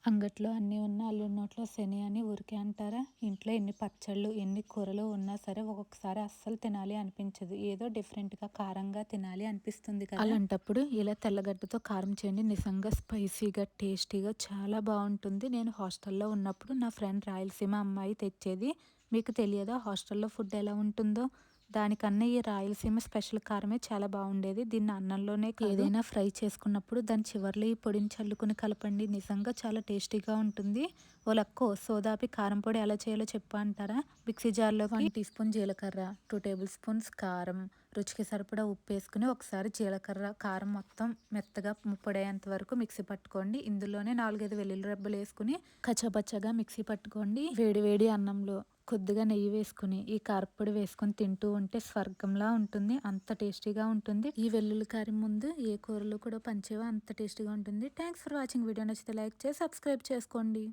అంగట్లో అన్నీ ఉన్న అల్లుడి నోట్లో శని అని ఊరికే అంటారా? ఇంట్లో ఎన్ని పచ్చళ్ళు, ఎన్ని కూరలు ఉన్నా సరే ఒక్కొక్కసారి అస్సలు తినాలి అనిపించదు. ఏదో డిఫరెంట్‌గా కారంగా తినాలి అనిపిస్తుంది కదా! అలాంటప్పుడు ఇలా తెల్లగడ్డతో కారం చేయండి. నిజంగా స్పైసీగా, టేస్టీగా చాలా బావుంటుంది. నేను హాస్టల్‌లో ఉన్నప్పుడు నా ఫ్రెండ్ రాయలసీమ అమ్మాయి తెచ్చేది. మీకు తెలియదా హాస్టల్‌లో ఫుడ్ ఎలా ఉంటుందో? దానికన్నా ఈ రాయలసీమ స్పెషల్ కారమే చాలా బావుండేది. దీన్ని అన్నంలోనే కాదు ఏదైనా ఫ్రై చేసుకున్నప్పుడు దాని చివర్లో ఈ పొడిని చల్లుకొని కలపండి. నిజంగా చాలా టేస్టీగా ఉంటుంది. ఓలక్కో సోదాపి కారం పొడి ఎలా చేయాలో చెప్పు అంటారా? మిక్సీ జార్‌లోకి 1 టీ స్పూన్ జీలకర్ర, 2 టేబుల్ స్పూన్స్ కారం, రుచికి సరిపడా ఉప్పేసుకొని ఒకసారి జీలకర్ర, కారం మొత్తం మెత్తగా పొడయ్యేంత వరకు మిక్సీ పట్టుకోండి. ఇందులోనే 4, 5 వెల్లుల్లి రెబ్బలేసుకొని కచ్చాపచ్చాగా మిక్సీ పట్టుకోండి. వేడి వేడి అన్నంలో కొద్దిగా నెయ్యి వేసుకొని ఈ కారప్పొడి వేసుకొని తింటూ ఉంటే స్వర్గంలా ఉంటుంది. అంత టేస్టీగా ఉంటుంది. ఈ వెల్లుల్లి కారం ముందు ఏ కూరలు కూడా పంచేవో అంత టేస్టీగా ఉంటుంది. Thanks for watching. వీడియో నచ్చితే లైక్ చేసి సబ్స్క్రైబ్ చేసుకోండి.